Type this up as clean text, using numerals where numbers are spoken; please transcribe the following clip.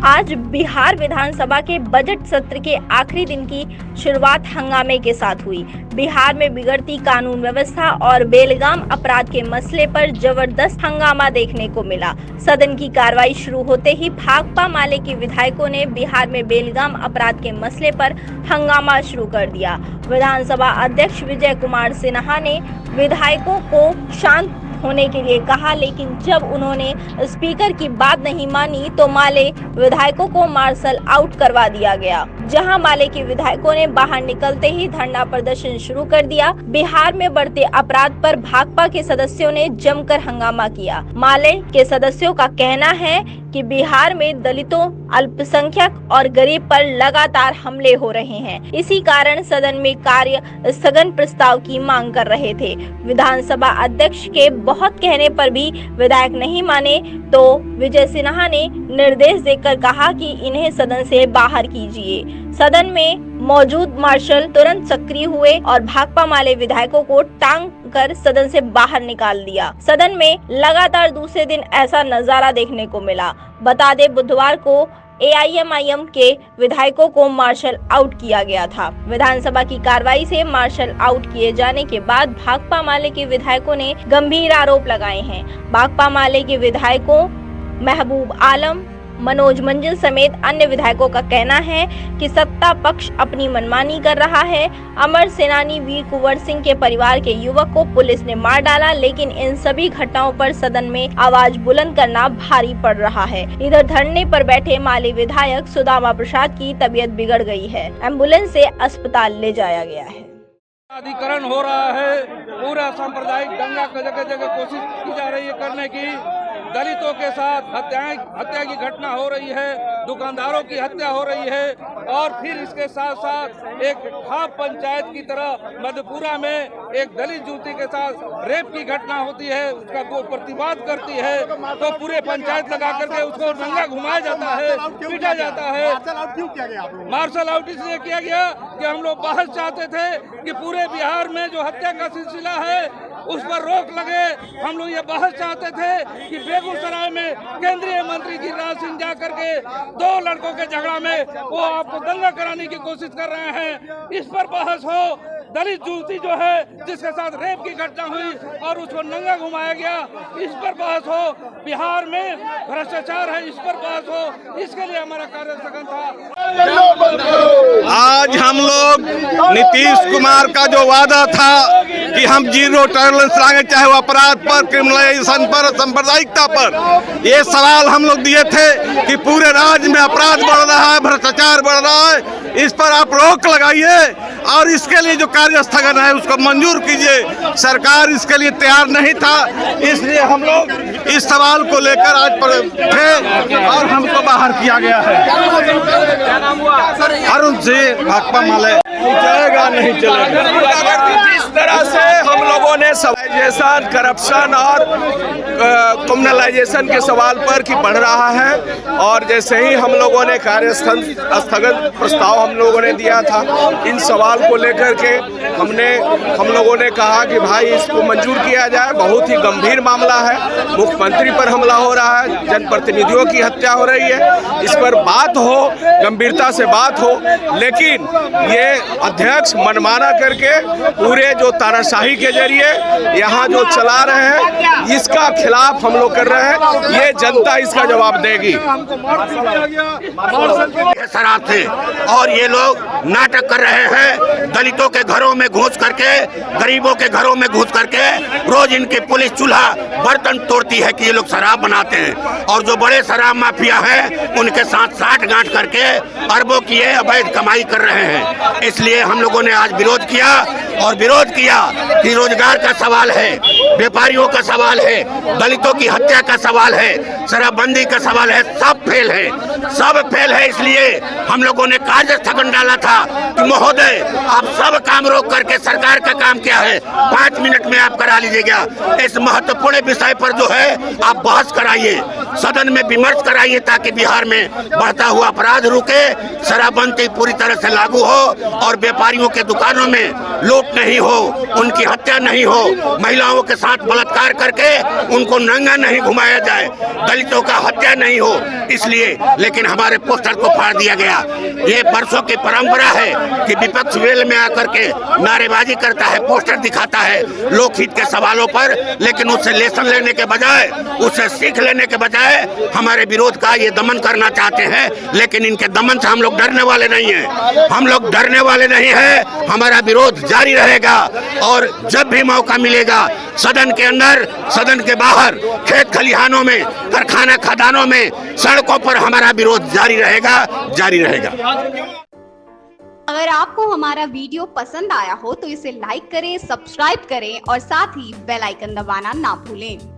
आज बिहार विधानसभा के बजट सत्र के आखिरी दिन की शुरुआत हंगामे के साथ हुई। बिहार में बिगड़ती कानून व्यवस्था और बेलगाम अपराध के मसले पर जबरदस्त हंगामा देखने को मिला। सदन की कार्रवाई शुरू होते ही भाकपा माले के विधायकों ने बिहार में बेलगाम अपराध के मसले पर हंगामा शुरू कर दिया। विधानसभा अध्यक्ष विजय कुमार सिन्हा ने विधायकों को शांत होने के लिए कहा, लेकिन जब उन्होंने स्पीकर की बात नहीं मानी तो माले विधायकों को मार्शल आउट करवा दिया गया, जहां माले के विधायकों ने बाहर निकलते ही धरना प्रदर्शन शुरू कर दिया। बिहार में बढ़ते अपराध पर भाकपा के सदस्यों ने जमकर हंगामा किया। माले के सदस्यों का कहना है कि बिहार में दलितों, अल्पसंख्यक और गरीब पर लगातार हमले हो रहे हैं। इसी कारण सदन में कार्य स्थगन प्रस्ताव की मांग कर रहे थे। विधानसभा अध्यक्ष के बहुत कहने पर भी विधायक नहीं माने तो विजय सिन्हा ने निर्देश देकर कहा कि इन्हें सदन से बाहर कीजिए। सदन में मौजूद मार्शल तुरंत सक्रिय हुए और भाकपा माले विधायकों को टांग कर सदन से बाहर निकाल दिया। सदन में लगातार दूसरे दिन ऐसा नजारा देखने को मिला। बता दें, बुधवार को AIMIM के विधायकों को मार्शल आउट किया गया था। विधानसभा की कार्रवाई से मार्शल आउट किए जाने के बाद भाकपा माले के विधायकों ने गंभीर आरोप लगाए हैं। भाकपा माले के विधायकों महबूब आलम, मनोज मंजिल समेत अन्य विधायकों का कहना है कि सत्ता पक्ष अपनी मनमानी कर रहा है। अमर सेनानी वीर कुंवर सिंह के परिवार के युवक को पुलिस ने मार डाला, लेकिन इन सभी घटनाओं पर सदन में आवाज बुलंद करना भारी पड़ रहा है। इधर धरने पर बैठे माले विधायक सुदामा प्रसाद की तबीयत बिगड़ गई है। एम्बुलेंस से अस्पताल ले जाया गया है। अधिकरण हो रहा है, पूरा सांप्रदायिक दंगा जगह जगह कोशिश की जा रही है करने की। दलितों के साथ हत्या की घटना हो रही है, दुकानदारों की हत्या हो रही है और फिर इसके साथ साथ एक खाप पंचायत की तरह मधेपुरा में एक दलित युवती के साथ रेप की घटना होती है। उसका वो प्रतिवाद करती है तो पूरे पंचायत लगा करके उसको नंगा घुमाया जाता है, पीटा जाता है। मार्शल आउट इसलिए किया गया कि हम लोग बहस चाहते थे कि पूरे बिहार में जो हत्या का सिलसिला है उस पर रोक लगे। हम लोग ये बहस चाहते थे कि बेगूसराय में केंद्रीय मंत्री गिरिराज सिंह जा करके 2 लड़कों के झगड़ा में वो आपको दंगा कराने की कोशिश कर रहे हैं, इस पर बहस हो। दलित युवती जो है जिसके साथ रेप की घटना हुई और उसको नंगा घुमाया गया, इस पर बहस हो। बिहार में भ्रष्टाचार है, इस पर बहस हो। इसके लिए हमारा कार्य स्थगन था। आज हम लोग नीतीश कुमार का जो वादा था कि हम जीरो टॉलरेंस लाएंगे, चाहे वो अपराध पर, क्रिमिनलाइजेशन पर, सांप्रदायिकता पर, ये सवाल हम लोग दिए थे कि पूरे राज्य में अपराध बढ़ रहा है, भ्रष्टाचार बढ़ रहा है, इस पर आप रोक लगाइए और इसके लिए जो कार्य स्थगन है उसको मंजूर कीजिए। सरकार इसके लिए तैयार नहीं था, इसलिए हम लोग इस सवाल को लेकर आज पर थे और हमको बाहर किया गया है। अरुण सिंह, भाकपा माले। चलेगा नहीं चलेगा। जिस तरह से हम लोगों ने सवाइजेशन, करप्शन और क्रिमिनलाइजेशन के सवाल पर कि बढ़ रहा है और जैसे ही हम लोगों ने कार्य स्थगन प्रस्ताव हम लोगों ने दिया था, इन सवाल को लेकर के हम लोगों ने कहा कि भाई इसको मंजूर किया जाए। बहुत ही गंभीर मामला है, मुख्यमंत्री पर हमला हो रहा है, जनप्रतिनिधियों की हत्या हो रही है, इस पर बात हो, गंभीरता से बात हो। लेकिन ये अध्यक्ष मनमाना करके पूरे जो तानाशाही के जरिए यहाँ जो चला रहे हैं, इसका खिलाफ हम लोग कर रहे हैं। ये जनता इसका जवाब देगी। शराब थे और ये लोग नाटक कर रहे हैं, दलितों के घरों में घुस करके, गरीबों के घरों में घुस करके रोज इनकी पुलिस चूल्हा बर्तन तोड़ती है कि ये लोग शराब बनाते हैं और जो बड़े शराब माफिया हैं उनके साथ साठ-गांठ करके अरबों की अवैध कमाई कर रहे हैं। इसलिए हम लोगों ने आज विरोध किया और विरोध किया कि रोजगार का सवाल है, व्यापारियों का सवाल है, दलितों की हत्या का सवाल है, शराबबंदी का सवाल है, सब फेल है, सब फेल है। इसलिए हम लोगों ने कार्य स्थगन डाला था कि महोदय आप सब काम रोक करके, सरकार का काम क्या है 5 मिनट में आप करा लीजिएगा, इस महत्वपूर्ण विषय पर जो है आप बहस कराइए, सदन में विमर्श कराइए ताकि बिहार में बढ़ता हुआ अपराध रुके, शराबबंदी पूरी तरह से लागू हो और व्यापारियों के दुकानों में लूट नहीं हो, उनकी हत्या नहीं हो, महिलाओं के साथ बलात्कार करके उनको नंगा नहीं घुमाया जाए, दलितों का हत्या नहीं हो। इसलिए लेकिन हमारे पोस्टर को फाड़ दिया गया। ये वर्षों की परंपरा है कि विपक्ष वेल में आकर के नारेबाजी करता है, पोस्टर दिखाता है लोकहित के सवालों पर, लेकिन उससे लेसन लेने के बजाय, उससे सीख लेने के बजाय हमारे विरोध का ये दमन करना चाहते हैं। लेकिन इनके दमन से हम लोग डरने वाले नहीं हैं, हम लोग डरने वाले नहीं हैं। हमारा विरोध जारी रहेगा और जब भी मौका मिलेगा सदन के अंदर, सदन के बाहर, खेत खलिहानों में, कारखाना खदानों में, सड़कों पर हमारा विरोध जारी रहेगा, जारी रहेगा। अगर आपको हमारा वीडियो पसंद आया हो तो इसे लाइक करें, सब्सक्राइब करें और साथ ही बेल आइकन दबाना ना भूलें।